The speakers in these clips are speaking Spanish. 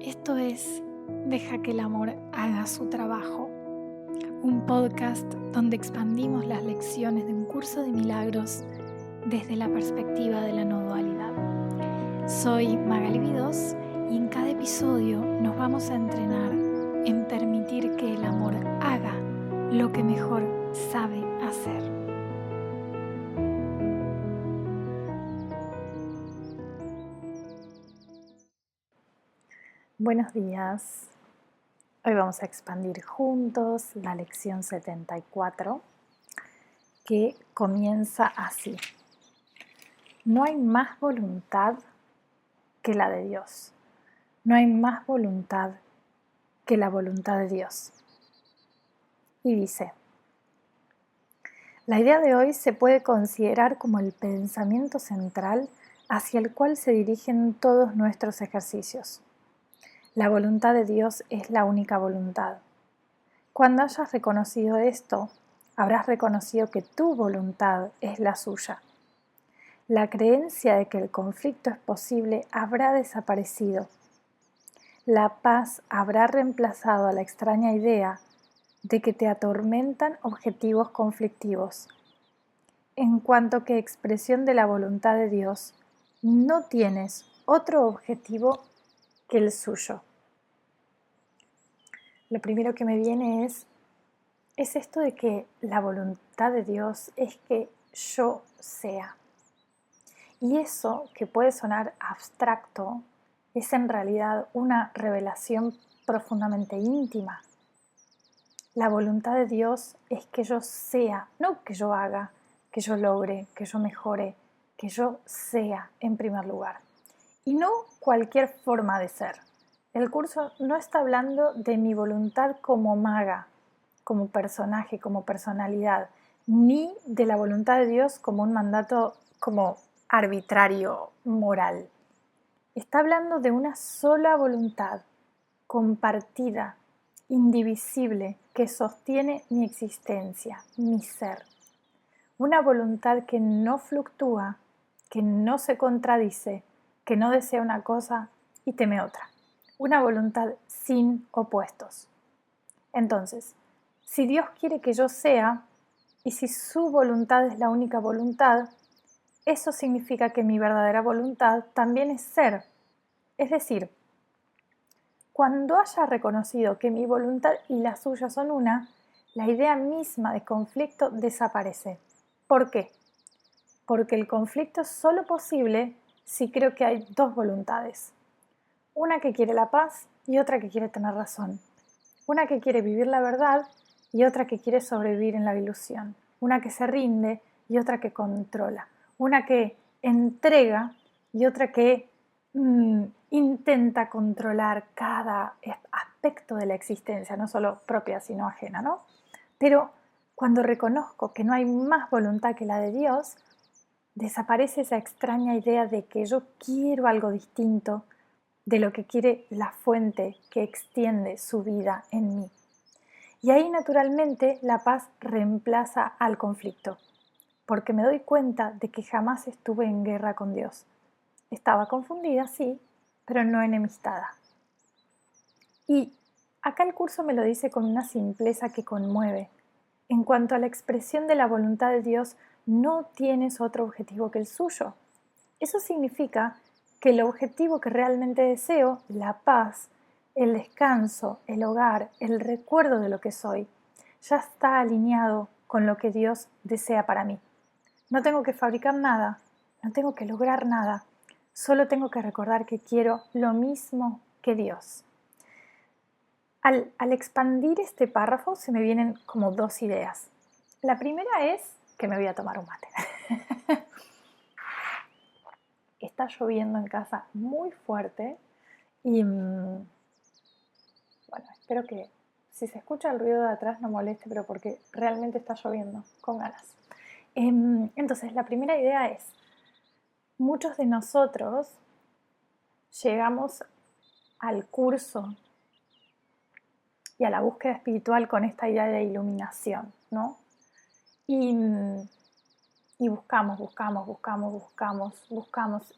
Esto es Deja que el amor haga su trabajo, un podcast donde expandimos las lecciones de un curso de milagros desde la perspectiva de la no dualidad. Soy Magali Vidós y en cada episodio nos vamos a entrenar en permitir que el amor haga lo que mejor sabe hacer. Buenos días. Hoy vamos a expandir juntos la lección 74, que comienza así. No hay más voluntad que la de Dios. No hay más voluntad que la voluntad de Dios. Y dice, la idea de hoy se puede considerar como el pensamiento central hacia el cual se dirigen todos nuestros ejercicios. La voluntad de Dios es la única voluntad. Cuando hayas reconocido esto, habrás reconocido que tu voluntad es la suya. La creencia de que el conflicto es posible habrá desaparecido. La paz habrá reemplazado a la extraña idea de que te atormentan objetivos conflictivos. En cuanto que expresión de la voluntad de Dios, no tienes otro objetivo que el suyo. Lo primero que me viene es esto de que la voluntad de Dios es que yo sea. Y eso, que puede sonar abstracto, es en realidad una revelación profundamente íntima. La voluntad de Dios es que yo sea, no que yo haga, que yo logre, que yo mejore, que yo sea en primer lugar. Y no cualquier forma de ser. El curso no está hablando de mi voluntad como maga, como personaje, como personalidad, ni de la voluntad de Dios como un mandato como arbitrario, moral. Está hablando de una sola voluntad, compartida, indivisible, que sostiene mi existencia, mi ser. Una voluntad que no fluctúa, que no se contradice, que no desea una cosa y teme otra. Una voluntad sin opuestos. Entonces, si Dios quiere que yo sea, y si su voluntad es la única voluntad, eso significa que mi verdadera voluntad también es ser. Es decir, cuando haya reconocido que mi voluntad y la suya son una, la idea misma de conflicto desaparece. ¿Por qué? Porque el conflicto es solo posible si creo que hay dos voluntades. Una que quiere la paz y otra que quiere tener razón. Una que quiere vivir la verdad y otra que quiere sobrevivir en la ilusión. Una que se rinde y otra que controla. Una que entrega y otra que intenta controlar cada aspecto de la existencia, no solo propia sino ajena, ¿no? Pero cuando reconozco que no hay más voluntad que la de Dios, desaparece esa extraña idea de que yo quiero algo distinto de lo que quiere la fuente que extiende su vida en mí. Y ahí naturalmente la paz reemplaza al conflicto, porque me doy cuenta de que jamás estuve en guerra con Dios. Estaba confundida, sí, pero no enemistada. Y acá el curso me lo dice con una simpleza que conmueve. En cuanto a la expresión de la voluntad de Dios, no tienes otro objetivo que el suyo. Eso significa que el objetivo que realmente deseo, la paz, el descanso, el hogar, el recuerdo de lo que soy, ya está alineado con lo que Dios desea para mí. No tengo que fabricar nada, no tengo que lograr nada, solo tengo que recordar que quiero lo mismo que Dios. Al expandir este párrafo se me vienen como dos ideas. La primera es que me voy a tomar un mate. Está lloviendo en casa muy fuerte y bueno, espero que si se escucha el ruido de atrás no moleste, pero porque realmente está lloviendo con ganas. Entonces, la primera idea es, muchos de nosotros llegamos al curso y a la búsqueda espiritual con esta idea de iluminación, ¿no? Y buscamos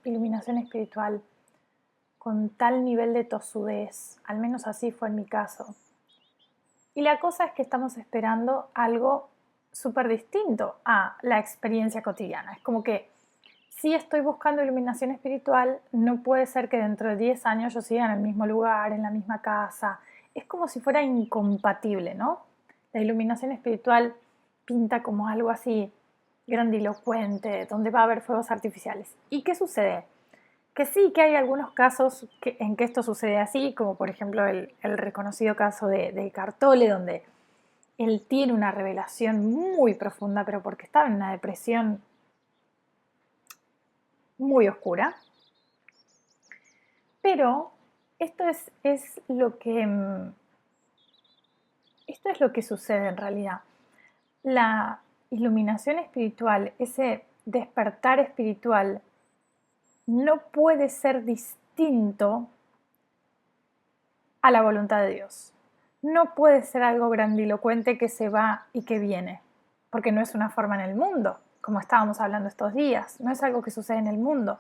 iluminación espiritual con tal nivel de tosudez, al menos así fue en mi caso. Y la cosa es que estamos esperando algo súper distinto a la experiencia cotidiana. Es como que si estoy buscando iluminación espiritual, no puede ser que dentro de 10 años yo siga en el mismo lugar, en la misma casa. Es como si fuera incompatible, ¿no? La iluminación espiritual pinta como algo así grandilocuente, donde va a haber fuegos artificiales. ¿Y qué sucede? Que sí, que hay algunos casos en que esto sucede así, como por ejemplo el reconocido caso de Eckhart Tolle, donde él tiene una revelación muy profunda, pero porque estaba en una depresión muy oscura. Pero esto es lo que sucede en realidad. La iluminación espiritual, ese despertar espiritual, no puede ser distinto a la voluntad de Dios. No puede ser algo grandilocuente que se va y que viene, porque no es una forma en el mundo, como estábamos hablando estos días, no es algo que sucede en el mundo.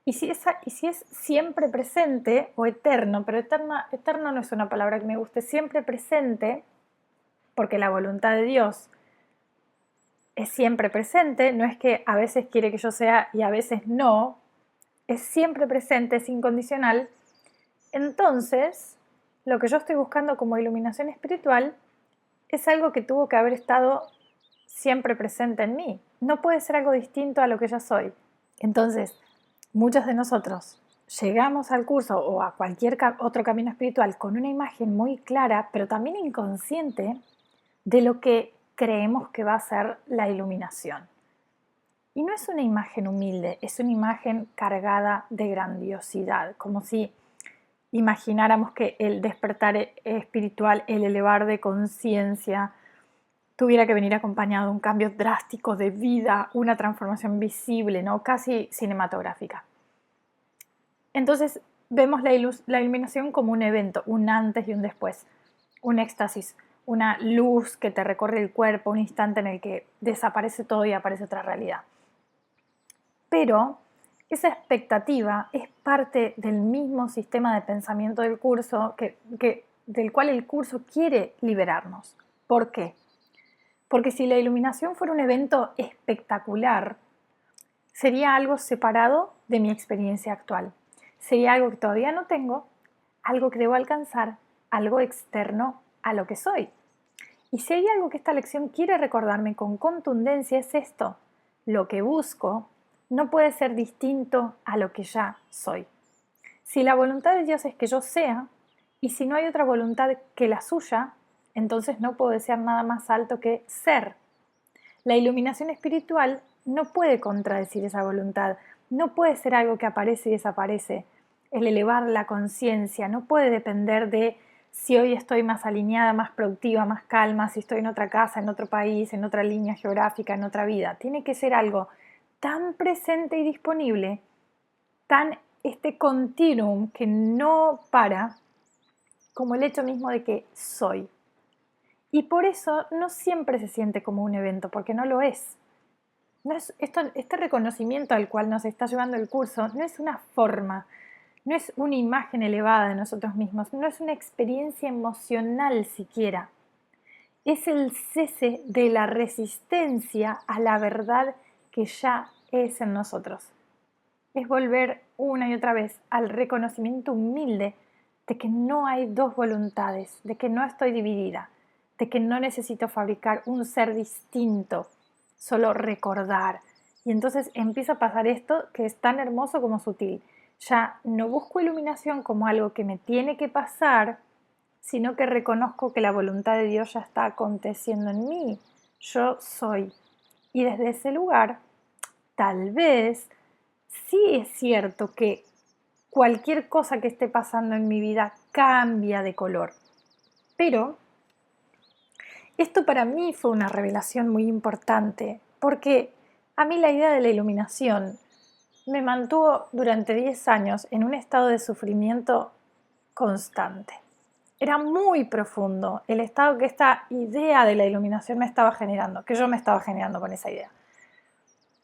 Y si es siempre presente o eterno, pero eterno no es una palabra que me guste, siempre presente, porque la voluntad de Dios es siempre presente, no es que a veces quiere que yo sea y a veces no, es siempre presente, es incondicional. Entonces, lo que yo estoy buscando como iluminación espiritual es algo que tuvo que haber estado siempre presente en mí. No puede ser algo distinto a lo que ya soy. Entonces, muchos de nosotros llegamos al curso o a cualquier otro camino espiritual con una imagen muy clara, pero también inconsciente de lo que creemos que va a ser la iluminación. Y no es una imagen humilde, es una imagen cargada de grandiosidad, como si imagináramos que el despertar espiritual, el elevar de conciencia, tuviera que venir acompañado de un cambio drástico de vida, una transformación visible, ¿no? Casi cinematográfica. Entonces vemos la iluminación como un evento, un antes y un después, un éxtasis, una luz que te recorre el cuerpo, un instante en el que desaparece todo y aparece otra realidad. Pero esa expectativa es parte del mismo sistema de pensamiento del curso del cual el curso quiere liberarnos. ¿Por qué? Porque si la iluminación fuera un evento espectacular, sería algo separado de mi experiencia actual. Sería algo que todavía no tengo, algo que debo alcanzar, algo externo a lo que soy. Y si hay algo que esta lección quiere recordarme con contundencia es esto: lo que busco no puede ser distinto a lo que ya soy. Si la voluntad de Dios es que yo sea, y si no hay otra voluntad que la suya, entonces no puedo desear nada más alto que ser. La iluminación espiritual no puede contradecir esa voluntad, no puede ser algo que aparece y desaparece. El elevar la conciencia no puede depender de si hoy estoy más alineada, más productiva, más calma, si estoy en otra casa, en otro país, en otra línea geográfica, en otra vida. Tiene que ser algo tan presente y disponible, tan este continuum que no para, como el hecho mismo de que soy. Y por eso no siempre se siente como un evento, porque no lo es. Este reconocimiento al cual nos está llevando el curso no es una forma, no es una imagen elevada de nosotros mismos, no es una experiencia emocional siquiera. Es el cese de la resistencia a la verdad que ya es en nosotros. Es volver una y otra vez al reconocimiento humilde de que no hay dos voluntades, de que no estoy dividida, de que no necesito fabricar un ser distinto, solo recordar. Y entonces empieza a pasar esto que es tan hermoso como sutil. Ya no busco iluminación como algo que me tiene que pasar, sino que reconozco que la voluntad de Dios ya está aconteciendo en mí. Yo soy. Y desde ese lugar, tal vez sí es cierto que cualquier cosa que esté pasando en mi vida cambia de color. Pero esto para mí fue una revelación muy importante, porque a mí la idea de la iluminación me mantuvo durante 10 años en un estado de sufrimiento constante. Era muy profundo el estado que esta idea de la iluminación me estaba generando, que yo me estaba generando con esa idea.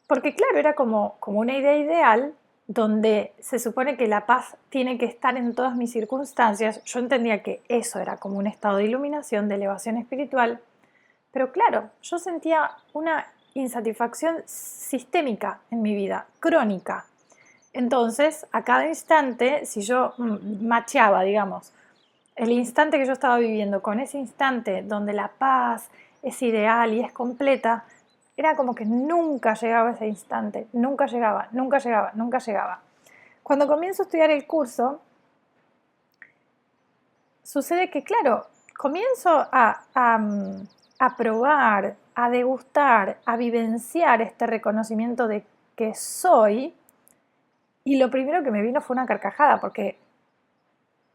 Porque claro, era como una idea ideal, donde se supone que la paz tiene que estar en todas mis circunstancias, yo entendía que eso era como un estado de iluminación, de elevación espiritual, pero claro, yo sentía una insatisfacción sistémica en mi vida, crónica. Entonces, a cada instante, si yo macheaba, digamos, el instante que yo estaba viviendo con ese instante donde la paz es ideal y es completa, era como que nunca llegaba ese instante, nunca llegaba, nunca llegaba, nunca llegaba. Cuando comienzo a estudiar el curso, sucede que, claro, comienzo a probar, a degustar, a vivenciar este reconocimiento de que soy, y lo primero que me vino fue una carcajada, porque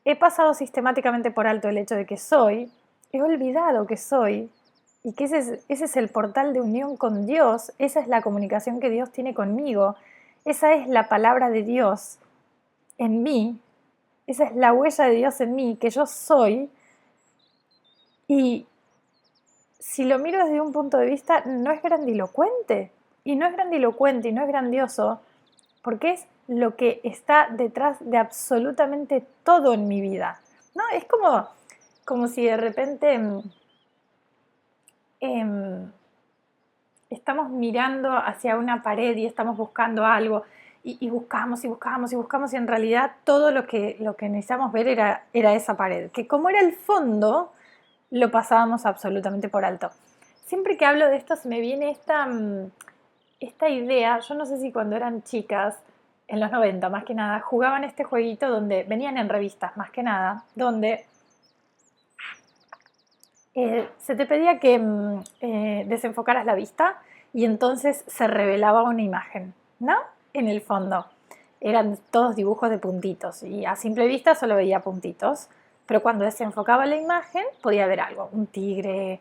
he pasado sistemáticamente por alto el hecho de que soy, he olvidado que soy, y que ese es el portal de unión con Dios, esa es la comunicación que Dios tiene conmigo, esa es la palabra de Dios en mí, esa es la huella de Dios en mí, que yo soy, y si lo miro desde un punto de vista, no es grandilocuente, y no es grandilocuente, y no es grandioso, porque es lo que está detrás de absolutamente todo en mi vida, ¿no? Es como si de repente estamos mirando hacia una pared y estamos buscando algo y buscamos y buscamos y buscamos y en realidad todo lo que necesitamos ver era esa pared, que como era el fondo, lo pasábamos absolutamente por alto. Siempre que hablo de esto se me viene esta idea, yo no sé si cuando eran chicas, en los 90 más que nada, jugaban este jueguito donde venían en revistas más que nada, donde se te pedía que desenfocaras la vista y entonces se revelaba una imagen, ¿no? En el fondo. Eran todos dibujos de puntitos y a simple vista solo veía puntitos, pero cuando desenfocaba la imagen podía ver algo, un tigre,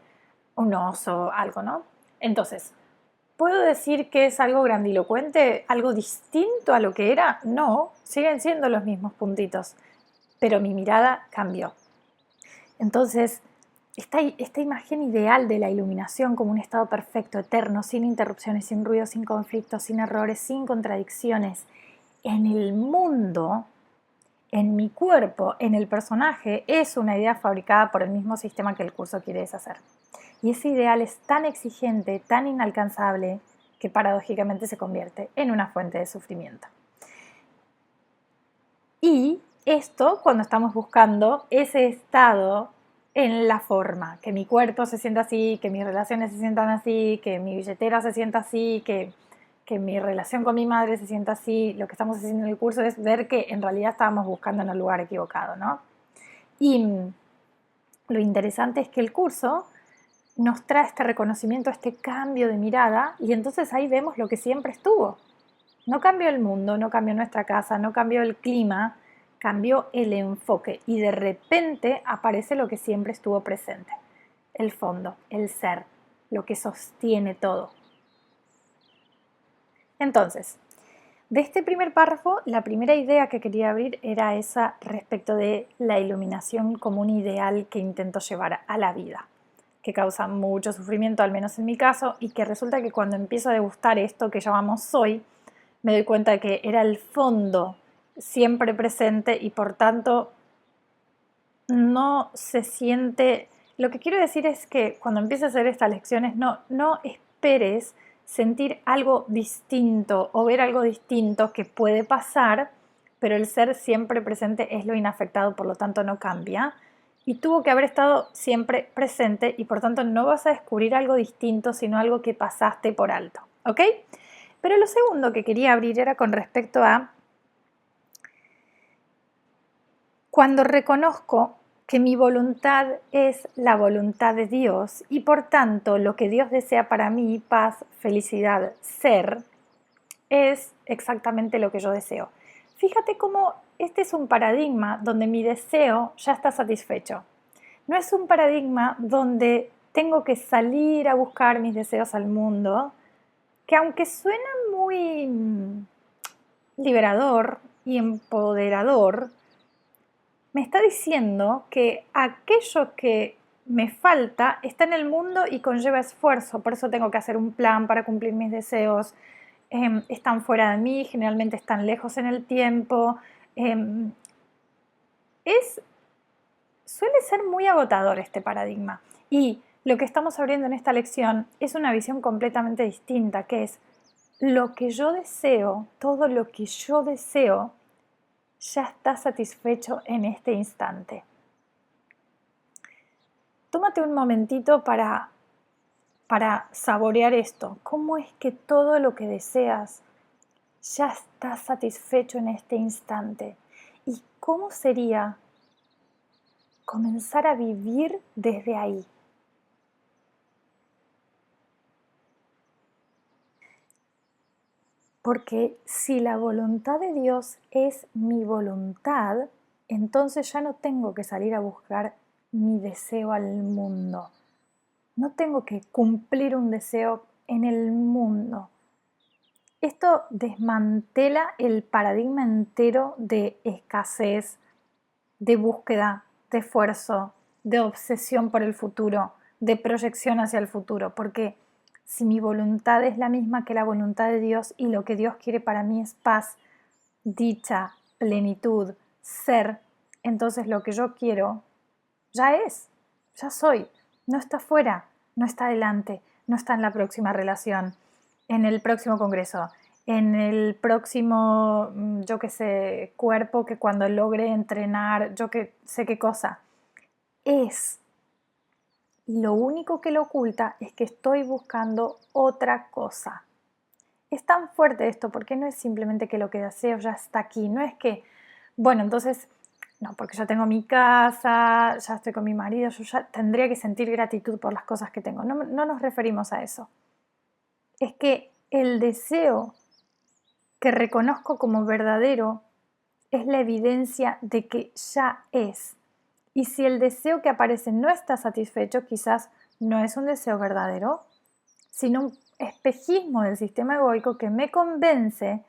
un oso, algo, ¿no? Entonces, ¿puedo decir que es algo grandilocuente, algo distinto a lo que era? No, siguen siendo los mismos puntitos, pero mi mirada cambió. Entonces, esta imagen ideal de la iluminación como un estado perfecto, eterno, sin interrupciones, sin ruido, sin conflictos, sin errores, sin contradicciones, en el mundo, en mi cuerpo, en el personaje, es una idea fabricada por el mismo sistema que el curso quiere deshacer. Y ese ideal es tan exigente, tan inalcanzable, que paradójicamente se convierte en una fuente de sufrimiento. Y esto cuando estamos buscando ese estado en la forma, que mi cuerpo se sienta así, que mis relaciones se sientan así, que mi billetera se sienta así, que mi relación con mi madre se sienta así, lo que estamos haciendo en el curso es ver que en realidad estábamos buscando en el lugar equivocado, ¿no? Y lo interesante es que el curso nos trae este reconocimiento, este cambio de mirada, y entonces ahí vemos lo que siempre estuvo. No cambió el mundo, no cambió nuestra casa, no cambió el clima, cambió el enfoque y de repente aparece lo que siempre estuvo presente, el fondo, el ser, lo que sostiene todo. Entonces, de este primer párrafo, la primera idea que quería abrir era esa respecto de la iluminación como un ideal que intento llevar a la vida, que causa mucho sufrimiento, al menos en mi caso, y que resulta que cuando empiezo a degustar esto que llamamos soy, me doy cuenta de que era el fondo siempre presente y por tanto no se siente... Lo que quiero decir es que cuando empieces a hacer estas lecciones no esperes sentir algo distinto o ver algo distinto que puede pasar, pero el ser siempre presente es lo inafectado, por lo tanto no cambia. Y tuvo que haber estado siempre presente y por tanto no vas a descubrir algo distinto, sino algo que pasaste por alto, ¿ok? Pero lo segundo que quería abrir era con respecto a cuando reconozco que mi voluntad es la voluntad de Dios y por tanto lo que Dios desea para mí, paz, felicidad, ser, es exactamente lo que yo deseo. Fíjate cómo este es un paradigma donde mi deseo ya está satisfecho. No es un paradigma donde tengo que salir a buscar mis deseos al mundo, que aunque suena muy liberador y empoderador, me está diciendo que aquello que me falta está en el mundo y conlleva esfuerzo, por eso tengo que hacer un plan para cumplir mis deseos, están fuera de mí, generalmente están lejos en el tiempo. Suele ser muy agotador este paradigma. Y lo que estamos abriendo en esta lección es una visión completamente distinta, que es lo que yo deseo, todo lo que yo deseo, ya está satisfecho en este instante. Tómate un momentito para saborear esto. ¿Cómo es que todo lo que deseas ya está satisfecho en este instante? ¿Y cómo sería comenzar a vivir desde ahí? Porque si la voluntad de Dios es mi voluntad, entonces ya no tengo que salir a buscar mi deseo al mundo. No tengo que cumplir un deseo en el mundo. Esto desmantela el paradigma entero de escasez, de búsqueda, de esfuerzo, de obsesión por el futuro, de proyección hacia el futuro, porque si mi voluntad es la misma que la voluntad de Dios y lo que Dios quiere para mí es paz, dicha, plenitud, ser, entonces lo que yo quiero ya es, ya soy, no está fuera, no está adelante, no está en la próxima relación, en el próximo congreso, en el próximo, yo qué sé, cuerpo que cuando logre entrenar, yo que sé qué cosa, es. Y lo único que lo oculta es que estoy buscando otra cosa. Es tan fuerte esto porque no es simplemente que lo que deseo ya está aquí, no es que, bueno, entonces, no, porque ya tengo mi casa, ya estoy con mi marido, yo ya tendría que sentir gratitud por las cosas que tengo. No, no nos referimos a eso. Es que el deseo que reconozco como verdadero es la evidencia de que ya es. Y si el deseo que aparece no está satisfecho, quizás no es un deseo verdadero, sino un espejismo del sistema egoico que me convence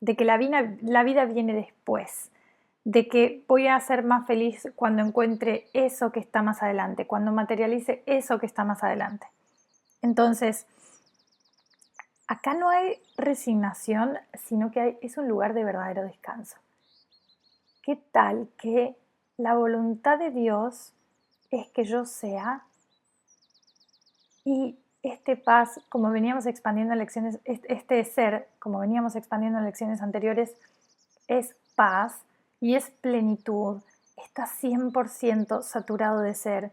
de que la vida viene después, de que voy a ser más feliz cuando encuentre eso que está más adelante, cuando materialice eso que está más adelante. Entonces, acá no hay resignación, sino que es un lugar de verdadero descanso. ¿Qué tal que la voluntad de Dios es que yo sea y este paz, como veníamos expandiendo en lecciones, este ser, como veníamos expandiendo en lecciones anteriores, es paz y es plenitud, está 100% saturado de ser.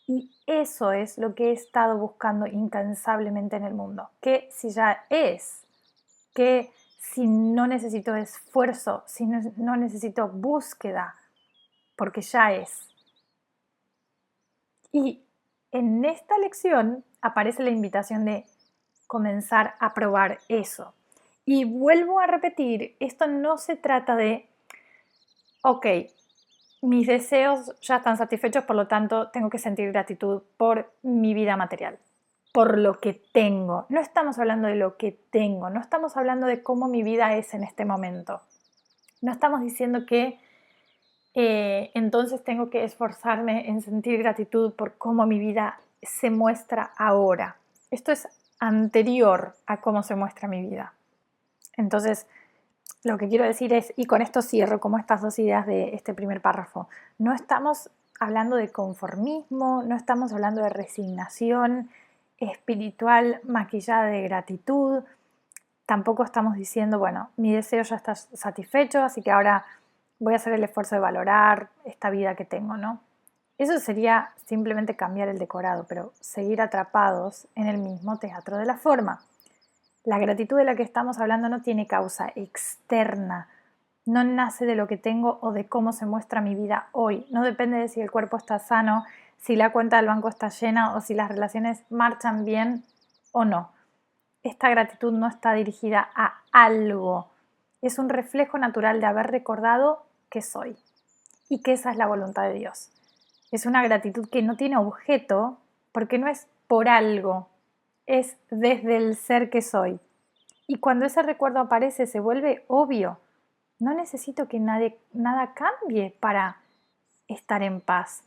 Y eso es lo que he estado buscando incansablemente en el mundo, que si ya es, que si no necesito esfuerzo, si no necesito búsqueda, porque ya es. Y en esta lección aparece la invitación de comenzar a probar eso. Y vuelvo a repetir, esto no se trata de, ok, mis deseos ya están satisfechos, por lo tanto tengo que sentir gratitud por mi vida material, por lo que tengo. No estamos hablando de lo que tengo, no estamos hablando de cómo mi vida es en este momento. No estamos diciendo que entonces tengo que esforzarme en sentir gratitud por cómo mi vida se muestra ahora. Esto es anterior a cómo se muestra mi vida. Entonces, lo que quiero decir es, y con esto cierro como estas dos ideas de este primer párrafo, no estamos hablando de conformismo, no estamos hablando de resignación espiritual maquillada de gratitud, tampoco estamos diciendo, bueno, mi deseo ya está satisfecho, así que ahora voy a hacer el esfuerzo de valorar esta vida que tengo, ¿no? Eso sería simplemente cambiar el decorado, pero seguir atrapados en el mismo teatro de la forma. La gratitud de la que estamos hablando no tiene causa externa, no nace de lo que tengo o de cómo se muestra mi vida hoy, no depende de si el cuerpo está sano, si la cuenta del banco está llena o si las relaciones marchan bien o no. Esta gratitud no está dirigida a algo, es un reflejo natural de haber recordado que soy y que esa es la voluntad de Dios. Es una gratitud que no tiene objeto porque no es por algo, es desde el ser que soy. Y cuando ese recuerdo aparece se vuelve obvio. No necesito que nada cambie para estar en paz.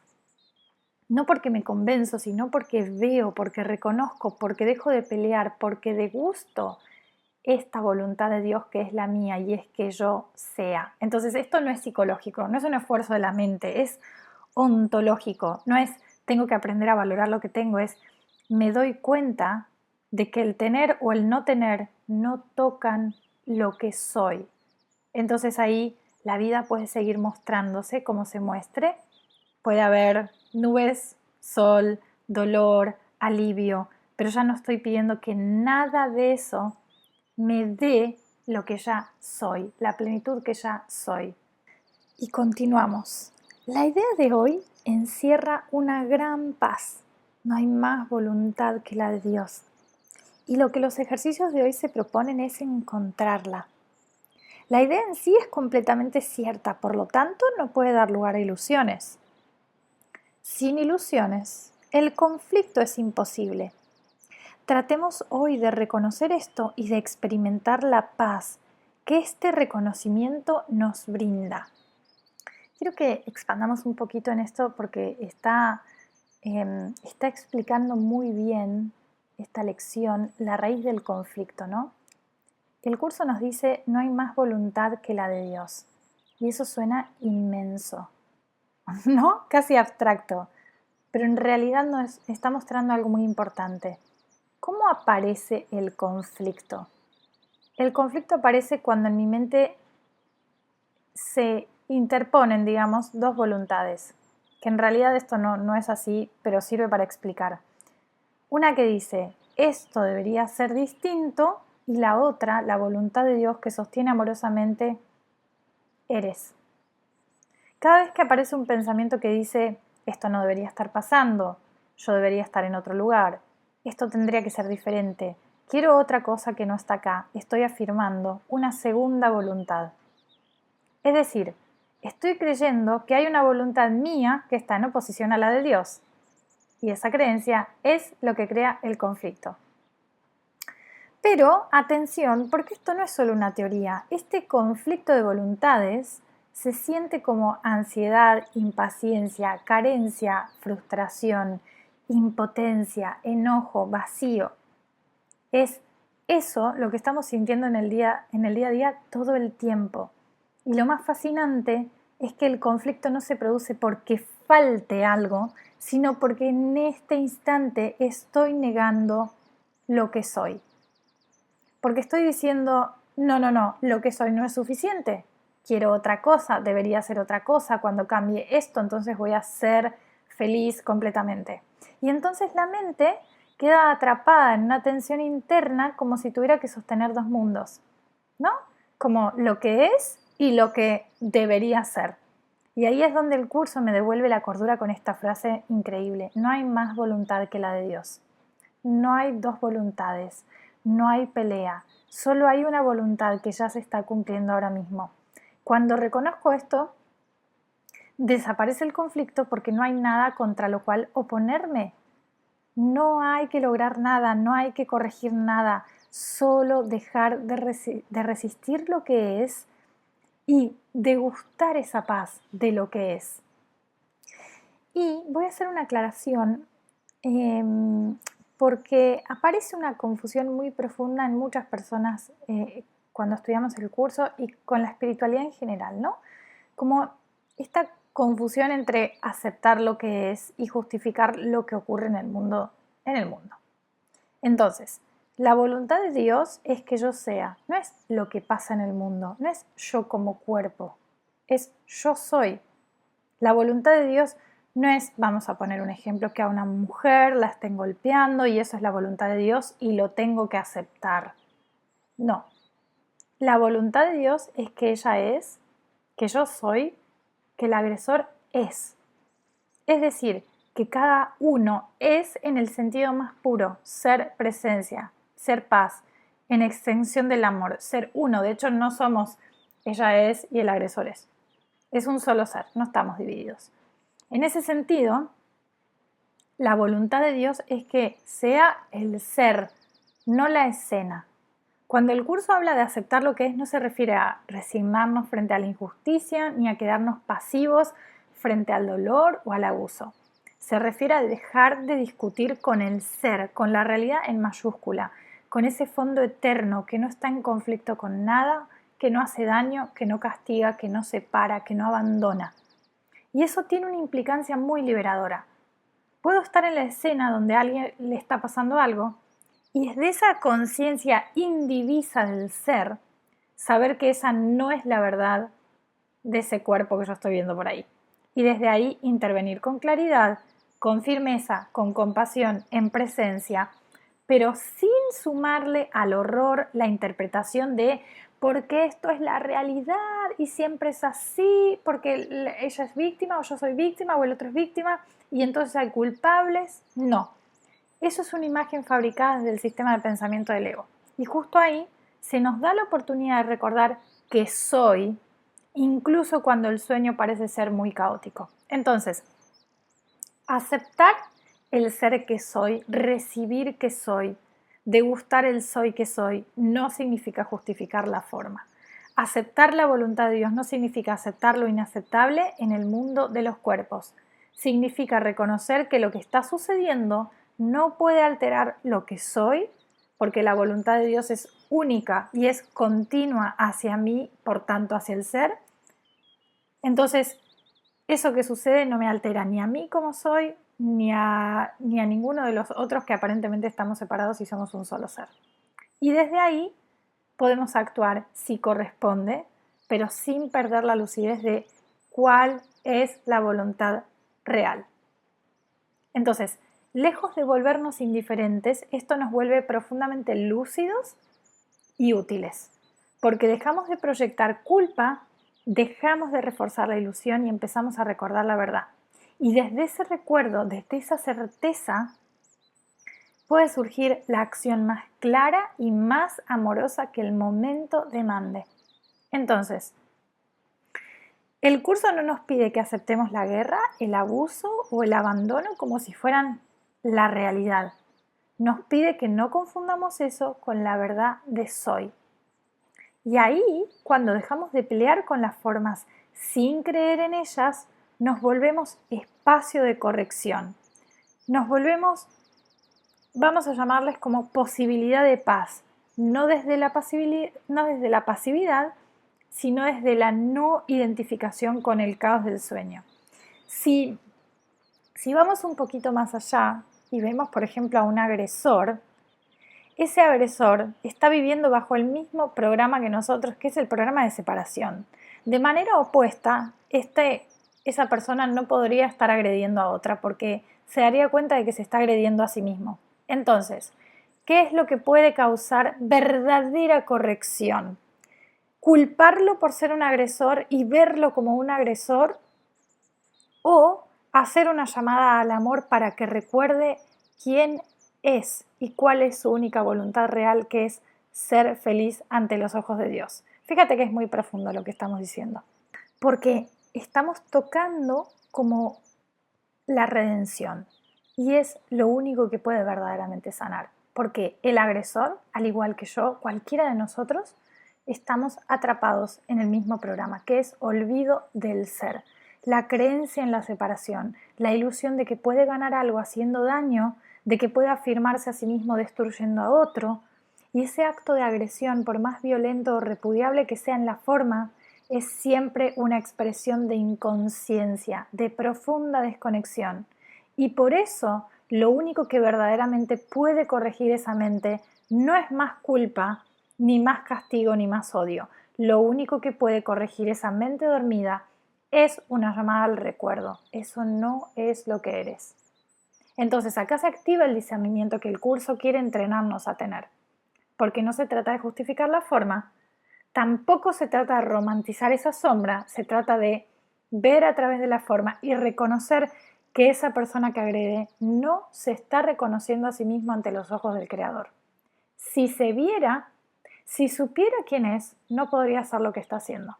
No porque me convenzo, sino porque veo, porque reconozco, porque dejo de pelear, porque degusto esta voluntad de Dios que es la mía y es que yo sea. Entonces esto no es psicológico, no es un esfuerzo de la mente, es ontológico, no es tengo que aprender a valorar lo que tengo, es me doy cuenta de que el tener o el no tener no tocan lo que soy. Entonces ahí la vida puede seguir mostrándose como se muestre. Puede haber nubes, sol, dolor, alivio, pero ya no estoy pidiendo que nada de eso me dé lo que ya soy, la plenitud que ya soy. Y continuamos. La idea de hoy encierra una gran paz. No hay más voluntad que la de Dios. Y lo que los ejercicios de hoy se proponen es encontrarla. La idea en sí es completamente cierta, por lo tanto no puede dar lugar a ilusiones. Sin ilusiones, el conflicto es imposible. Tratemos hoy de reconocer esto y de experimentar la paz que este reconocimiento nos brinda. Quiero que expandamos un poquito en esto porque está explicando muy bien esta lección la raíz del conflicto, ¿no? El curso nos dice no hay más voluntad que la de Dios y eso suena inmenso, ¿no? Casi abstracto, pero en realidad nos está mostrando algo muy importante. ¿Cómo aparece el conflicto? El conflicto aparece cuando en mi mente se interponen, digamos, dos voluntades, que en realidad esto no es así, pero sirve para explicar. Una que dice, esto debería ser distinto, y la otra, la voluntad de Dios que sostiene amorosamente, eres. Cada vez que aparece un pensamiento que dice, esto no debería estar pasando, yo debería estar en otro lugar, esto tendría que ser diferente, quiero otra cosa que no está acá, estoy afirmando una segunda voluntad. Es decir, estoy creyendo que hay una voluntad mía que está en oposición a la de Dios. Y esa creencia es lo que crea el conflicto. Pero, atención, porque esto no es solo una teoría. Este conflicto de voluntades se siente como ansiedad, impaciencia, carencia, frustración, impotencia, enojo, vacío. Es eso lo que estamos sintiendo en el día a día todo el tiempo. Y lo más fascinante es que el conflicto no se produce porque falte algo, sino porque en este instante estoy negando lo que soy. Porque estoy diciendo, no, lo que soy no es suficiente. Quiero otra cosa, debería ser otra cosa. Cuando cambie esto, entonces voy a ser feliz completamente. Y entonces la mente queda atrapada en una tensión interna como si tuviera que sostener dos mundos, ¿no? Como lo que es y lo que debería ser. Y ahí es donde el curso me devuelve la cordura con esta frase increíble. No hay más voluntad que la de Dios. No hay dos voluntades, no hay pelea, solo hay una voluntad que ya se está cumpliendo ahora mismo. Cuando reconozco esto, desaparece el conflicto porque no hay nada contra lo cual oponerme. No hay que lograr nada, no hay que corregir nada, solo dejar de resistir lo que es y degustar esa paz de lo que es. Y voy a hacer una aclaración porque aparece una confusión muy profunda en muchas personas cuando estudiamos el curso y con la espiritualidad en general, ¿no? Como esta confusión entre aceptar lo que es y justificar lo que ocurre en el mundo. Entonces, la voluntad de Dios es que yo sea, no es lo que pasa en el mundo, no es yo como cuerpo, es yo soy. La voluntad de Dios no es, vamos a poner un ejemplo, que a una mujer la estén golpeando y eso es la voluntad de Dios y lo tengo que aceptar. No. La voluntad de Dios es que ella es, que yo soy, que el agresor es. Es decir, que cada uno es en el sentido más puro, ser presencia, ser paz, en extensión del amor, ser uno. De hecho, no somos ella es y el agresor es. Es un solo ser, no estamos divididos. En ese sentido, la voluntad de Dios es que sea el ser, no la escena. Cuando el curso habla de aceptar lo que es, no se refiere a resignarnos frente a la injusticia ni a quedarnos pasivos frente al dolor o al abuso. Se refiere a dejar de discutir con el ser, con la realidad en mayúscula, con ese fondo eterno que no está en conflicto con nada, que no hace daño, que no castiga, que no separa, que no abandona. Y eso tiene una implicancia muy liberadora. Puedo estar en la escena donde a alguien le está pasando algo y desde esa conciencia indivisa del ser, saber que esa no es la verdad de ese cuerpo que yo estoy viendo por ahí. Y desde ahí intervenir con claridad, con firmeza, con compasión, en presencia, pero sin sumarle al horror la interpretación de porque esto es la realidad y siempre es así, porque ella es víctima o yo soy víctima o el otro es víctima y entonces hay culpables. No, eso es una imagen fabricada desde el sistema de pensamiento del ego. Y justo ahí se nos da la oportunidad de recordar que soy, incluso cuando el sueño parece ser muy caótico. Entonces, aceptar el ser que soy, recibir que soy, degustar el soy que soy, no significa justificar la forma. Aceptar la voluntad de Dios no significa aceptar lo inaceptable en el mundo de los cuerpos. Significa reconocer que lo que está sucediendo no puede alterar lo que soy, porque la voluntad de Dios es única y es continua hacia mí, por tanto hacia el ser. Entonces, eso que sucede no me altera ni a mí como soy, ni a ninguno de los otros que aparentemente estamos separados y somos un solo ser. Y desde ahí podemos actuar si corresponde, pero sin perder la lucidez de cuál es la voluntad real. Entonces, lejos de volvernos indiferentes, esto nos vuelve profundamente lúcidos y útiles, porque dejamos de proyectar culpa, dejamos de reforzar la ilusión y empezamos a recordar la verdad. Y desde ese recuerdo, desde esa certeza, puede surgir la acción más clara y más amorosa que el momento demande. Entonces, el curso no nos pide que aceptemos la guerra, el abuso o el abandono como si fueran la realidad. Nos pide que no confundamos eso con la verdad de soy. Y ahí, cuando dejamos de pelear con las formas sin creer en ellas, nos volvemos espacio de corrección. Nos volvemos, vamos a llamarles como posibilidad de paz, no desde la pasividad, sino desde la no identificación con el caos del sueño. Si vamos un poquito más allá y vemos, por ejemplo, a un agresor, ese agresor está viviendo bajo el mismo programa que nosotros, que es el programa de separación. De manera opuesta, esa persona no podría estar agrediendo a otra porque se daría cuenta de que se está agrediendo a sí mismo. Entonces, ¿qué es lo que puede causar verdadera corrección? ¿Culparlo por ser un agresor y verlo como un agresor? ¿O hacer una llamada al amor para que recuerde quién es y cuál es su única voluntad real, que es ser feliz ante los ojos de Dios? Fíjate que es muy profundo lo que estamos diciendo, porque estamos tocando como la redención y es lo único que puede verdaderamente sanar, porque el agresor, al igual que yo, cualquiera de nosotros, estamos atrapados en el mismo programa, que es olvido del ser. La creencia en la separación, la ilusión de que puede ganar algo haciendo daño, de que puede afirmarse a sí mismo destruyendo a otro, y ese acto de agresión, por más violento o repudiable que sea en la forma, es siempre una expresión de inconsciencia, de profunda desconexión. Y por eso, lo único que verdaderamente puede corregir esa mente no es más culpa, ni más castigo, ni más odio. Lo único que puede corregir esa mente dormida es una llamada al recuerdo. Eso no es lo que eres. Entonces acá se activa el discernimiento que el curso quiere entrenarnos a tener. Porque no se trata de justificar la forma, tampoco se trata de romantizar esa sombra, se trata de ver a través de la forma y reconocer que esa persona que agrede no se está reconociendo a sí mismo ante los ojos del Creador. Si se viera, si supiera quién es, no podría hacer lo que está haciendo.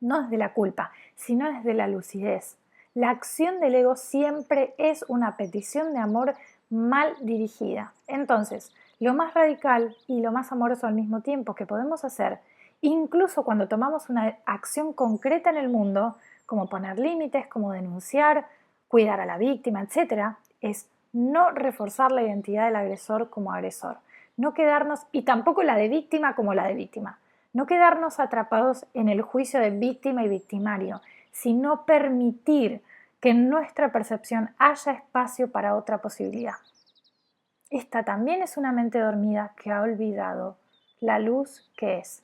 No desde la culpa, sino desde la lucidez. La acción del ego siempre es una petición de amor mal dirigida. Entonces, lo más radical y lo más amoroso al mismo tiempo que podemos hacer, incluso cuando tomamos una acción concreta en el mundo, como poner límites, como denunciar, cuidar a la víctima, etc., es no reforzar la identidad del agresor como agresor. no quedarnos, y tampoco la de víctima como la de víctima, no quedarnos atrapados en el juicio de víctima y victimario, sino permitir que en nuestra percepción haya espacio para otra posibilidad. Esta también es una mente dormida que ha olvidado la luz que es.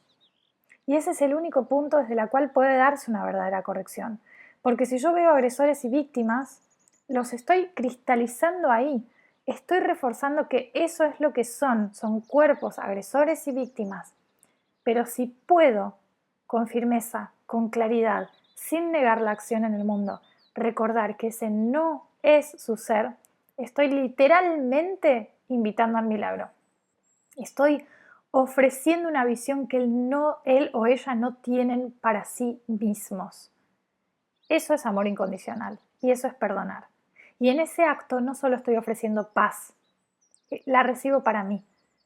Y ese es el único punto desde el cual puede darse una verdadera corrección. Porque si yo veo agresores y víctimas, los estoy cristalizando ahí. Estoy reforzando que eso es lo que son cuerpos, agresores y víctimas. Pero si puedo, con firmeza, con claridad, sin negar la acción en el mundo, recordar que ese no es su ser, estoy literalmente invitando al milagro. Estoy ofreciendo una visión que él o ella no tienen para sí mismos. Eso es amor incondicional y eso es perdonar. Y en ese acto no solo estoy ofreciendo paz, la recibo para mí,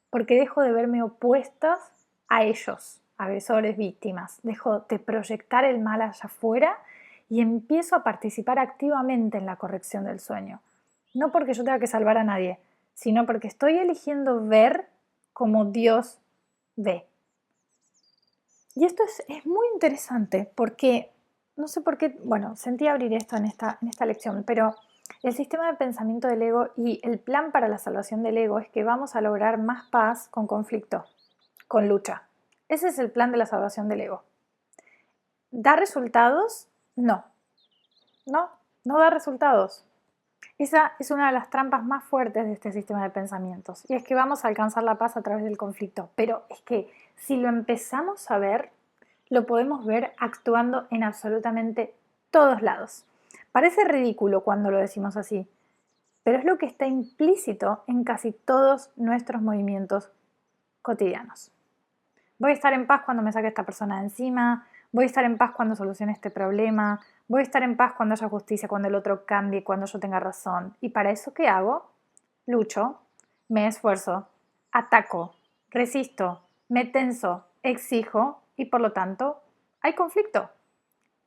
porque dejo de verme opuestas a ellos, agresores, víctimas. Dejo de proyectar el mal allá afuera y empiezo a participar activamente en la corrección del sueño. No porque yo tenga que salvar a nadie, sino porque estoy eligiendo ver como Dios ve. Y esto es muy interesante porque, no sé por qué, bueno, sentí abrir esto en esta lección, pero el sistema de pensamiento del ego y el plan para la salvación del ego es que vamos a lograr más paz con conflicto, con lucha. Ese es el plan de la salvación del ego. ¿Da resultados? No. No da resultados. Esa es una de las trampas más fuertes de este sistema de pensamientos, y es que vamos a alcanzar la paz a través del conflicto, pero es que si lo empezamos a ver, lo podemos ver actuando en absolutamente todos lados. Parece ridículo cuando lo decimos así, pero es lo que está implícito en casi todos nuestros movimientos cotidianos. Voy a estar en paz cuando me saque esta persona de encima, voy a estar en paz cuando solucione este problema, voy a estar en paz cuando haya justicia, cuando el otro cambie, cuando yo tenga razón. ¿Y para eso qué hago? Lucho, me esfuerzo, ataco, resisto, me tenso, exijo y por lo tanto hay conflicto.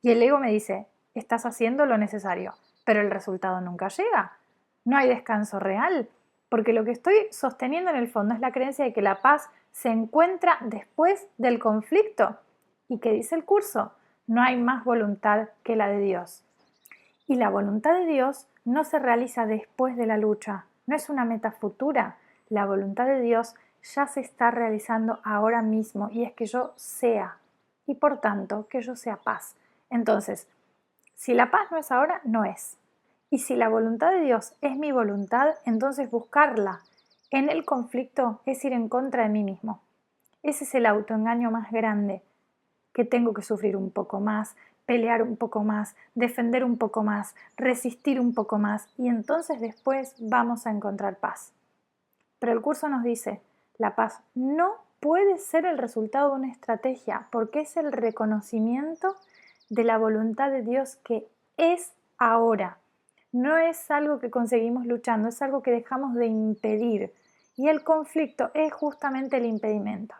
Y el ego me dice, estás haciendo lo necesario, pero el resultado nunca llega. No hay descanso real, porque lo que estoy sosteniendo en el fondo es la creencia de que la paz se encuentra después del conflicto. ¿Y qué dice el curso? No hay más voluntad que la de Dios. Y la voluntad de Dios no se realiza después de la lucha, no es una meta futura. La voluntad de Dios ya se está realizando ahora mismo y es que yo sea, y por tanto que yo sea paz. Entonces, si la paz no es ahora, no es. Y si la voluntad de Dios es mi voluntad, entonces buscarla en el conflicto es ir en contra de mí mismo. Ese es el autoengaño más grande, que tengo que sufrir un poco más, pelear un poco más, defender un poco más, resistir un poco más y entonces después vamos a encontrar paz. Pero el curso nos dice, la paz no puede ser el resultado de una estrategia porque es el reconocimiento de la voluntad de Dios que es ahora. No es algo que conseguimos luchando, es algo que dejamos de impedir y el conflicto es justamente el impedimento.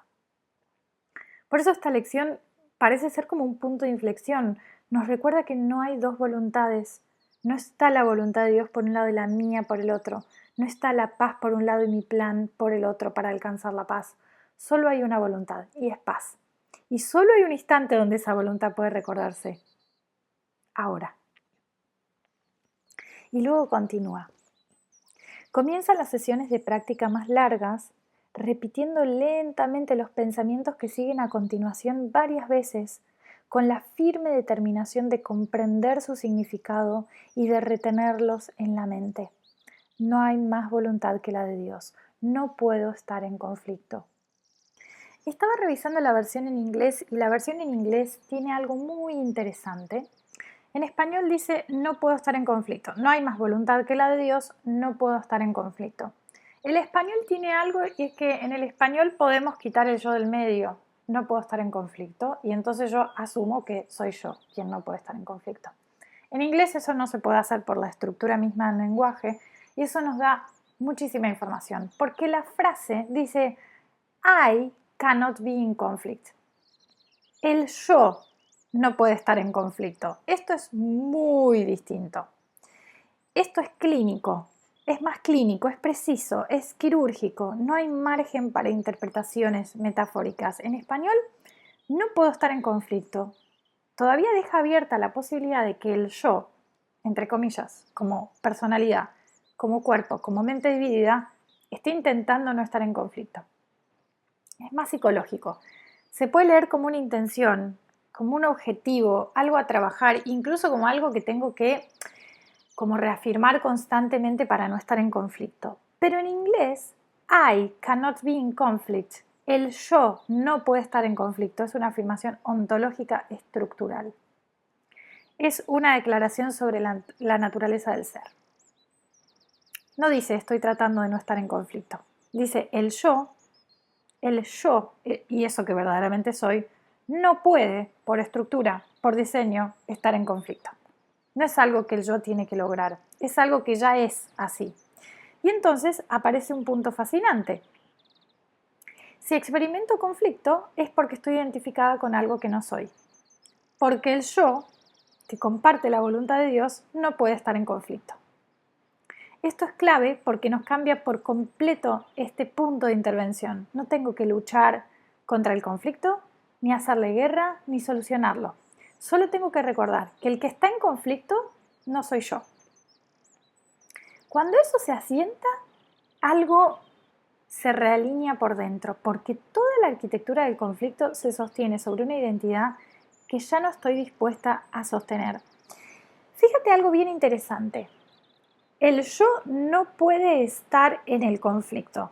Por eso esta lección parece ser como un punto de inflexión. Nos recuerda que no hay dos voluntades. No está la voluntad de Dios por un lado y la mía por el otro. No está la paz por un lado y mi plan por el otro para alcanzar la paz. Solo hay una voluntad y es paz. Y solo hay un instante donde esa voluntad puede recordarse. Ahora. Y luego continúa. Comienzan las sesiones de práctica más largas, repitiendo lentamente los pensamientos que siguen a continuación varias veces, con la firme determinación de comprender su significado y de retenerlos en la mente. No hay más voluntad que la de Dios. No puedo estar en conflicto. Estaba revisando la versión en inglés y la versión en inglés tiene algo muy interesante. En español dice, no puedo estar en conflicto. No hay más voluntad que la de Dios, no puedo estar en conflicto. El español tiene algo y es que en el español podemos quitar el yo del medio. No puedo estar en conflicto y entonces yo asumo que soy yo quien no puede estar en conflicto. En inglés eso no se puede hacer por la estructura misma del lenguaje y eso nos da muchísima información porque la frase dice I cannot be in conflict. El yo no puede estar en conflicto. Esto es muy distinto. Esto es clínico. es más clínico, es preciso, es quirúrgico, no hay margen para interpretaciones metafóricas. En español, no puedo estar en conflicto. Todavía deja abierta la posibilidad de que el yo, entre comillas, como personalidad, como cuerpo, como mente dividida, esté intentando no estar en conflicto. Es más psicológico. Se puede leer como una intención, como un objetivo, algo a trabajar, incluso como algo que tengo que como reafirmar constantemente para no estar en conflicto. Pero en inglés, I cannot be in conflict. El yo no puede estar en conflicto. Es una afirmación ontológica estructural. Es una declaración sobre la naturaleza del ser. No dice estoy tratando de no estar en conflicto. Dice el yo, y eso que verdaderamente soy, no puede, por estructura, por diseño, estar en conflicto. No es algo que el yo tiene que lograr, es algo que ya es así. Y entonces aparece un punto fascinante. Si experimento conflicto es porque estoy identificada con algo que no soy. Porque el yo, que comparte la voluntad de Dios, no puede estar en conflicto. Esto es clave porque nos cambia por completo este punto de intervención. No tengo que luchar contra el conflicto, ni hacerle guerra, ni solucionarlo. Solo tengo que recordar que el que está en conflicto no soy yo. Cuando eso se asienta, algo se realinea por dentro, porque toda la arquitectura del conflicto se sostiene sobre una identidad que ya no estoy dispuesta a sostener. Fíjate algo bien interesante. El yo no puede estar en el conflicto.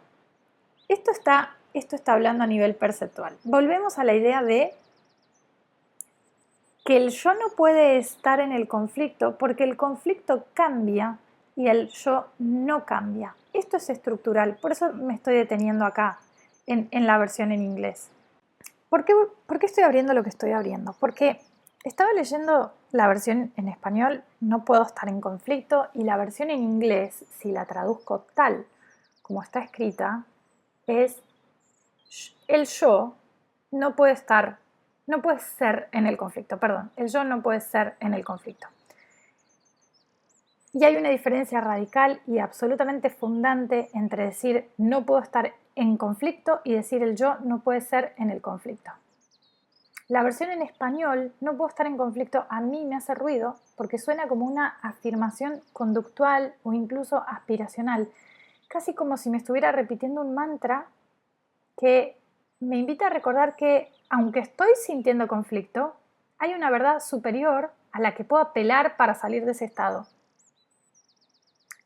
Esto está hablando a nivel perceptual. Volvemos a la idea de que el yo no puede estar en el conflicto porque el conflicto cambia y el yo no cambia. Esto es estructural, por eso me estoy deteniendo acá en la versión en inglés. ¿Por qué estoy abriendo lo que estoy abriendo? Porque estaba leyendo la versión en español, no puedo estar en conflicto, y la versión en inglés, si la traduzco tal como está escrita, es el yo no puede ser en el conflicto, perdón, el yo no puede ser en el conflicto. Y hay una diferencia radical y absolutamente fundante entre decir no puedo estar en conflicto y decir el yo no puede ser en el conflicto. La versión en español, no puedo estar en conflicto, a mí me hace ruido porque suena como una afirmación conductual o incluso aspiracional, casi como si me estuviera repitiendo un mantra que me invita a recordar que, aunque estoy sintiendo conflicto, hay una verdad superior a la que puedo apelar para salir de ese estado.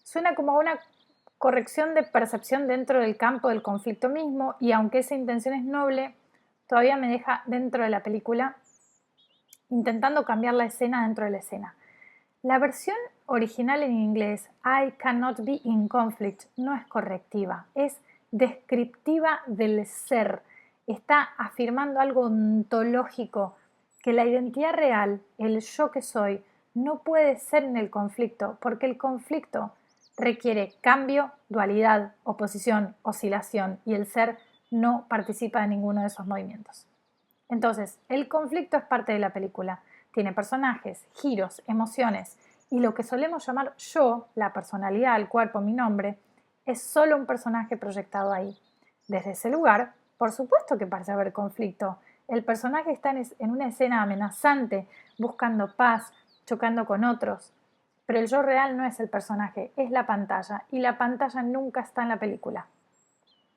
Suena como una corrección de percepción dentro del campo del conflicto mismo, y aunque esa intención es noble, todavía me deja dentro de la película intentando cambiar la escena dentro de la escena. La versión original en inglés, I cannot be in conflict, no es correctiva, es descriptiva del ser. Está afirmando algo ontológico, que la identidad real, el yo que soy, no puede ser en el conflicto, porque el conflicto requiere cambio, dualidad, oposición, oscilación, y el ser no participa de ninguno de esos movimientos. Entonces, el conflicto es parte de la película. Tiene personajes, giros, emociones, y lo que solemos llamar yo, la personalidad, el cuerpo, mi nombre, es solo un personaje proyectado ahí. Desde ese lugar, por supuesto que parece haber conflicto. El personaje está en una escena amenazante, buscando paz, chocando con otros. Pero el yo real no es el personaje, es la pantalla, y la pantalla nunca está en la película.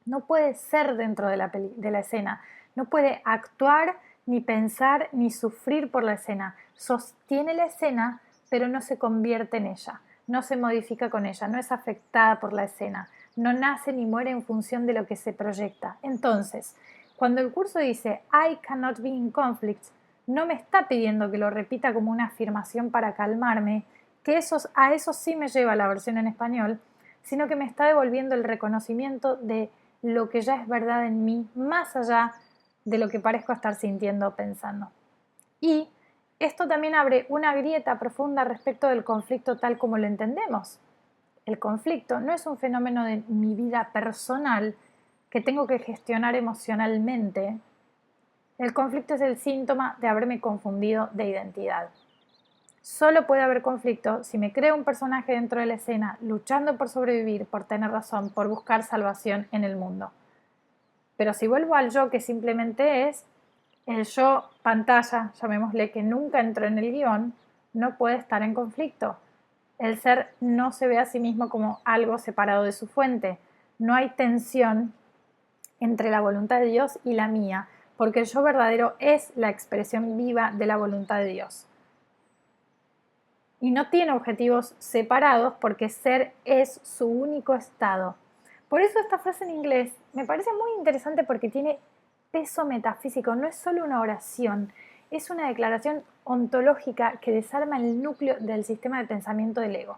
No puede ser dentro de la escena, no puede actuar, ni pensar, ni sufrir por la escena. Sostiene la escena, pero no se convierte en ella, no se modifica con ella, no es afectada por la escena, no nace ni muere en función de lo que se proyecta. Entonces, cuando el curso dice I cannot be in conflict, no me está pidiendo que lo repita como una afirmación para calmarme, que a eso sí me lleva la versión en español, sino que me está devolviendo el reconocimiento de lo que ya es verdad en mí, más allá de lo que parezco estar sintiendo o pensando. Y esto también abre una grieta profunda respecto del conflicto tal como lo entendemos. El conflicto no es un fenómeno de mi vida personal que tengo que gestionar emocionalmente. El conflicto es el síntoma de haberme confundido de identidad. Solo puede haber conflicto si me creo un personaje dentro de la escena luchando por sobrevivir, por tener razón, por buscar salvación en el mundo. Pero si vuelvo al yo, que simplemente es el yo pantalla, llamémosle, que nunca entró en el guión, no puede estar en conflicto. El ser no se ve a sí mismo como algo separado de su fuente. No hay tensión entre la voluntad de Dios y la mía, porque el yo verdadero es la expresión viva de la voluntad de Dios. Y no tiene objetivos separados porque ser es su único estado. Por eso esta frase en inglés me parece muy interesante porque tiene peso metafísico, no es solo una oración, es una declaración ontológica que desarma el núcleo del sistema de pensamiento del ego.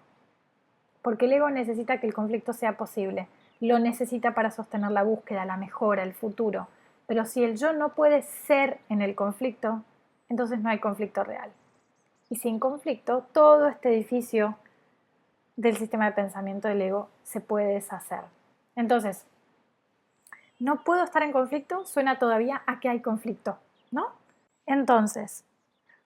Porque el ego necesita que el conflicto sea posible, lo necesita para sostener la búsqueda, la mejora, el futuro. Pero si el yo no puede ser en el conflicto, entonces no hay conflicto real. Y sin conflicto, todo este edificio del sistema de pensamiento del ego se puede deshacer. Entonces, no puedo estar en conflicto, suena todavía a que hay conflicto, ¿no? Entonces,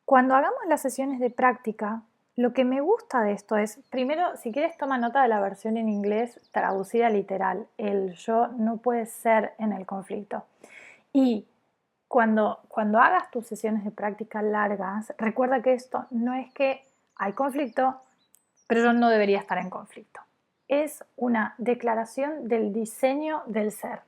cuando hagamos las sesiones de práctica, lo que me gusta de esto es, primero, si quieres toma nota de la versión en inglés traducida literal, el yo no puede ser en el conflicto. Y cuando hagas tus sesiones de práctica largas, recuerda que esto no es que hay conflicto, pero yo no debería estar en conflicto. Es una declaración del diseño del ser.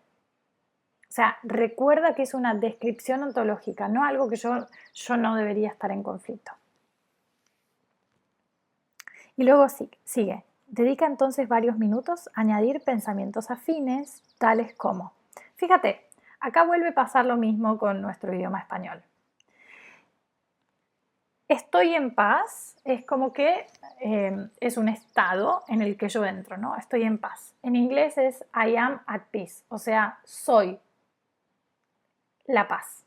O sea, recuerda que es una descripción ontológica, no algo que yo no debería estar en conflicto. Y luego sigue. Dedica entonces varios minutos a añadir pensamientos afines, tales como, fíjate, acá vuelve a pasar lo mismo con nuestro idioma español. Estoy en paz es como que es un estado en el que yo entro, ¿no? Estoy en paz. En inglés es I am at peace, o sea, soy la paz.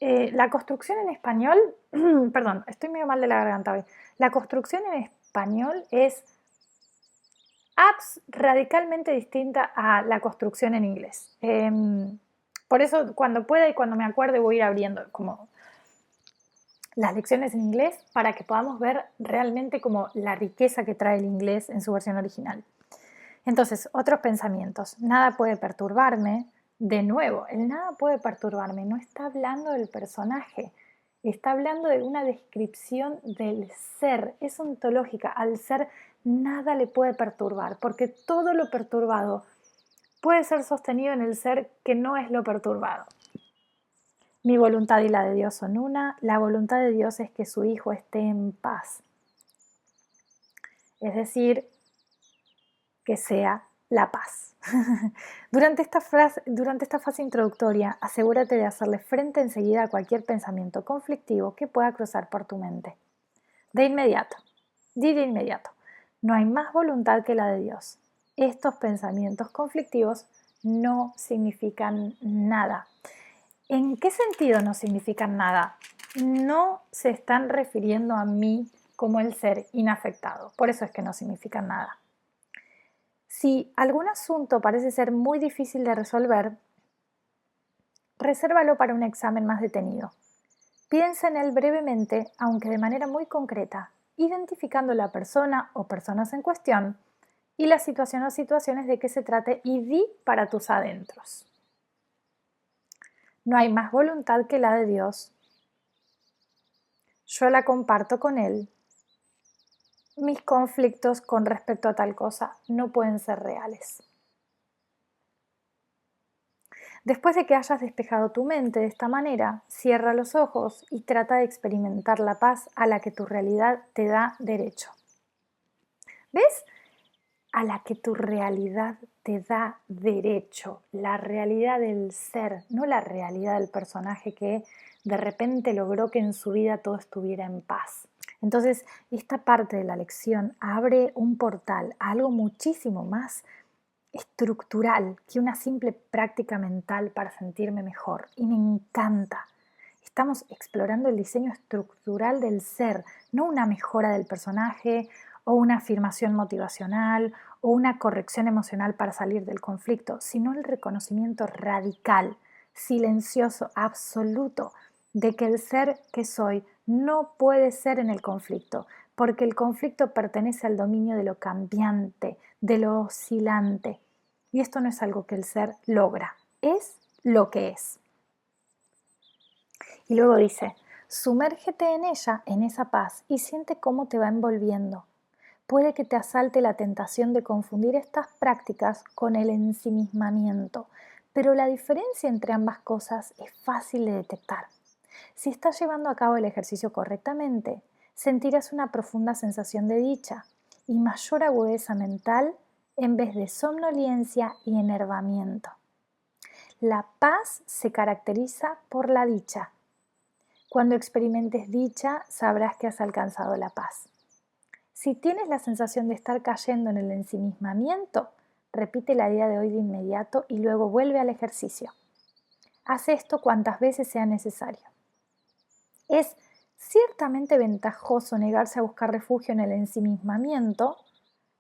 La construcción en español, perdón, estoy medio mal de la garganta hoy. La construcción en español es radicalmente distinta a la construcción en inglés. Por eso, cuando pueda y cuando me acuerde, voy a ir abriendo como las lecciones en inglés para que podamos ver realmente como la riqueza que trae el inglés en su versión original. Entonces, otros pensamientos. Nada puede perturbarme. De nuevo, el nada puede perturbarme. No está hablando del personaje. Está hablando de una descripción del ser. Es ontológica. Al ser nada le puede perturbar, porque todo lo perturbado puede ser sostenido en el ser que no es lo perturbado. Mi voluntad y la de Dios son una. La voluntad de Dios es que su Hijo esté en paz. Es decir, que sea la paz. Durante esta fase introductoria, asegúrate de hacerle frente enseguida a cualquier pensamiento conflictivo que pueda cruzar por tu mente. De inmediato, di de inmediato, no hay más voluntad que la de Dios. Estos pensamientos conflictivos no significan nada. ¿En qué sentido no significan nada? No se están refiriendo a mí como el ser inafectado. Por eso es que no significan nada. Si algún asunto parece ser muy difícil de resolver, resérvalo para un examen más detenido. Piensa en él brevemente, aunque de manera muy concreta, identificando la persona o personas en cuestión y la situación o situaciones de que se trate y di para tus adentros. No hay más voluntad que la de Dios. Yo la comparto con Él. Mis conflictos con respecto a tal cosa no pueden ser reales. Después de que hayas despejado tu mente de esta manera, cierra los ojos y trata de experimentar la paz a la que tu realidad te da derecho. ¿Ves? A la que tu realidad te da derecho, la realidad del ser, no la realidad del personaje que de repente logró que en su vida todo estuviera en paz. Entonces, esta parte de la lección abre un portal a algo muchísimo más estructural que una simple práctica mental para sentirme mejor. Y me encanta. Estamos explorando el diseño estructural del ser, no una mejora del personaje o una afirmación motivacional o una corrección emocional para salir del conflicto, sino el reconocimiento radical, silencioso, absoluto de que el ser que soy no puede ser en el conflicto, porque el conflicto pertenece al dominio de lo cambiante, de lo oscilante. Y esto no es algo que el ser logra, es lo que es. Y luego dice, sumérgete en ella, en esa paz, y siente cómo te va envolviendo. Puede que te asalte la tentación de confundir estas prácticas con el ensimismamiento, pero la diferencia entre ambas cosas es fácil de detectar. Si estás llevando a cabo el ejercicio correctamente, sentirás una profunda sensación de dicha y mayor agudeza mental en vez de somnolencia y enervamiento. La paz se caracteriza por la dicha. Cuando experimentes dicha, sabrás que has alcanzado la paz. Si tienes la sensación de estar cayendo en el ensimismamiento, repite la idea de hoy de inmediato y luego vuelve al ejercicio. Haz esto cuantas veces sea necesario. Es ciertamente ventajoso negarse a buscar refugio en el ensimismamiento,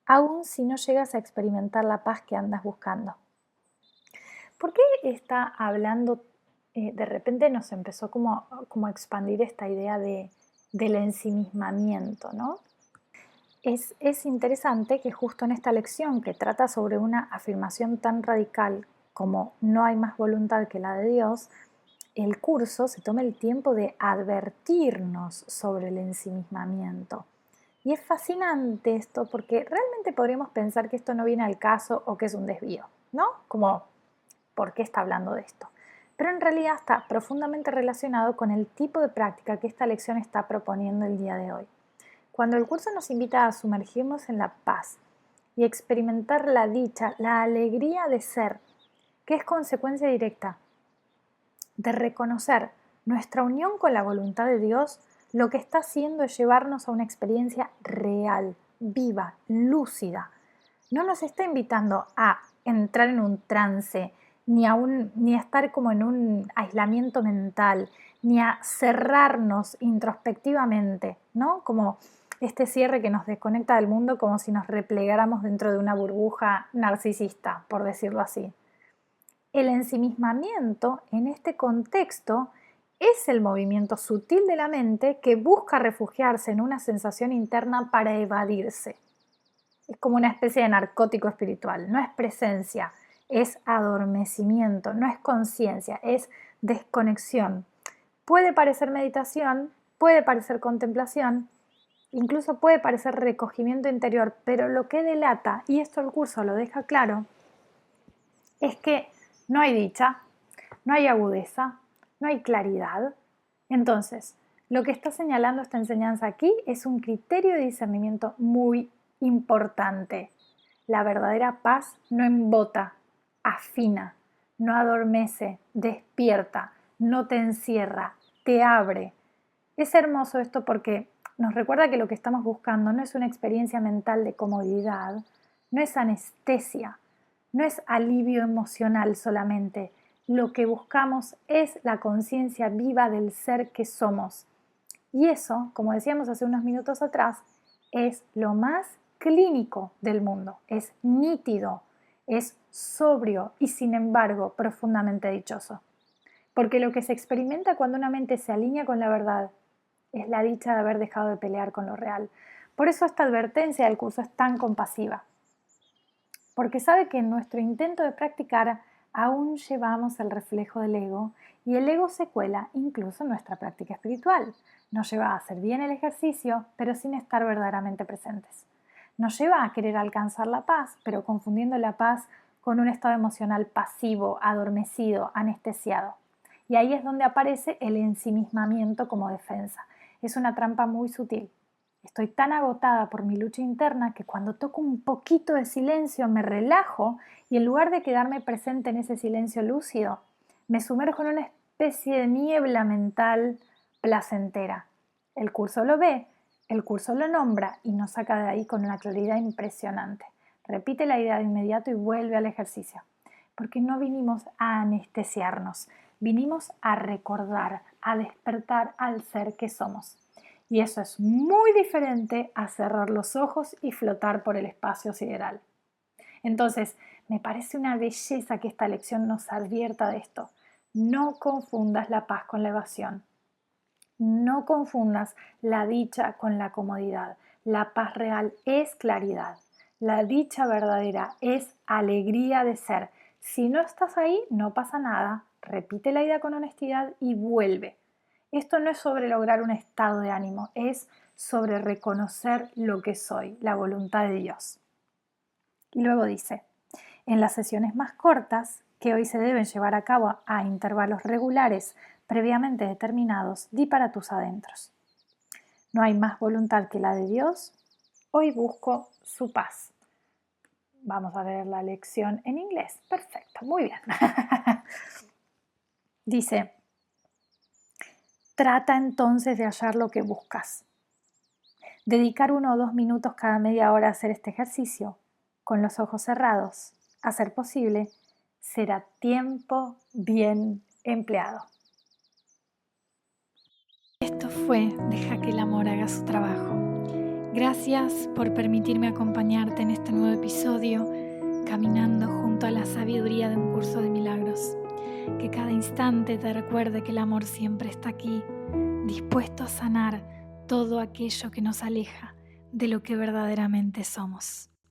aun si no llegas a experimentar la paz que andas buscando. ¿Por qué está hablando, de repente nos empezó como a expandir esta idea del ensimismamiento, ¿no? Es interesante que justo en esta lección que trata sobre una afirmación tan radical como no hay más voluntad que la de Dios, el curso se tome el tiempo de advertirnos sobre el ensimismamiento. Y es fascinante esto porque realmente podríamos pensar que esto no viene al caso o que es un desvío, ¿no? Como, ¿por qué está hablando de esto? Pero en realidad está profundamente relacionado con el tipo de práctica que esta lección está proponiendo el día de hoy. Cuando el curso nos invita a sumergirnos en la paz y experimentar la dicha, la alegría de ser, que es consecuencia directa de reconocer nuestra unión con la voluntad de Dios, lo que está haciendo es llevarnos a una experiencia real, viva, lúcida. No nos está invitando a entrar en un trance, ni a estar como en un aislamiento mental, ni a cerrarnos introspectivamente, ¿no? Como este cierre que nos desconecta del mundo como si nos replegáramos dentro de una burbuja narcisista, por decirlo así. El ensimismamiento en este contexto es el movimiento sutil de la mente que busca refugiarse en una sensación interna para evadirse. Es como una especie de narcótico espiritual, no es presencia, es adormecimiento, no es conciencia, es desconexión. Puede parecer meditación, puede parecer contemplación, incluso puede parecer recogimiento interior, pero lo que delata, y esto el curso lo deja claro, es que no hay dicha, no hay agudeza, no hay claridad. Entonces, lo que está señalando esta enseñanza aquí es un criterio de discernimiento muy importante. La verdadera paz no embota, afina, no adormece, despierta, no te encierra, te abre. Es hermoso esto porque nos recuerda que lo que estamos buscando no es una experiencia mental de comodidad, no es anestesia, no es alivio emocional solamente. Lo que buscamos es la conciencia viva del ser que somos. Y eso, como decíamos hace unos minutos atrás, es lo más clínico del mundo. Es nítido, es sobrio y sin embargo profundamente dichoso. Porque lo que se experimenta cuando una mente se alinea con la verdad es la dicha de haber dejado de pelear con lo real. Por eso esta advertencia del curso es tan compasiva. Porque sabe que en nuestro intento de practicar aún llevamos el reflejo del ego y el ego se cuela incluso en nuestra práctica espiritual. Nos lleva a hacer bien el ejercicio, pero sin estar verdaderamente presentes. Nos lleva a querer alcanzar la paz, pero confundiendo la paz con un estado emocional pasivo, adormecido, anestesiado. Y ahí es donde aparece el ensimismamiento como defensa. Es una trampa muy sutil. Estoy tan agotada por mi lucha interna que cuando toco un poquito de silencio me relajo y en lugar de quedarme presente en ese silencio lúcido, me sumerjo en una especie de niebla mental placentera. El curso lo ve, el curso lo nombra y nos saca de ahí con una claridad impresionante. Repite la idea de inmediato y vuelve al ejercicio. Porque no vinimos a anestesiarnos, vinimos a recordar, a despertar al ser que somos. Y eso es muy diferente a cerrar los ojos y flotar por el espacio sideral. Entonces, me parece una belleza que esta lección nos advierta de esto. No confundas la paz con la evasión. No confundas la dicha con la comodidad. La paz real es claridad. La dicha verdadera es alegría de ser. Si no estás ahí, no pasa nada. Repite la idea con honestidad y vuelve. Esto no es sobre lograr un estado de ánimo, es sobre reconocer lo que soy, la voluntad de Dios. Y luego dice, en las sesiones más cortas, que hoy se deben llevar a cabo a intervalos regulares previamente determinados, di para tus adentros. No hay más voluntad que la de Dios. Hoy busco su paz. Vamos a ver la lección en inglés. Perfecto, muy bien. Dice, trata entonces de hallar lo que buscas. Dedicar 1 o 2 minutos cada media hora a hacer este ejercicio, con los ojos cerrados, a ser posible, será tiempo bien empleado. Esto fue Deja que el amor haga su trabajo. Gracias por permitirme acompañarte en este nuevo episodio, caminando junto a la sabiduría de un curso de milagros. Que cada instante te recuerde que el amor siempre está aquí, dispuesto a sanar todo aquello que nos aleja de lo que verdaderamente somos.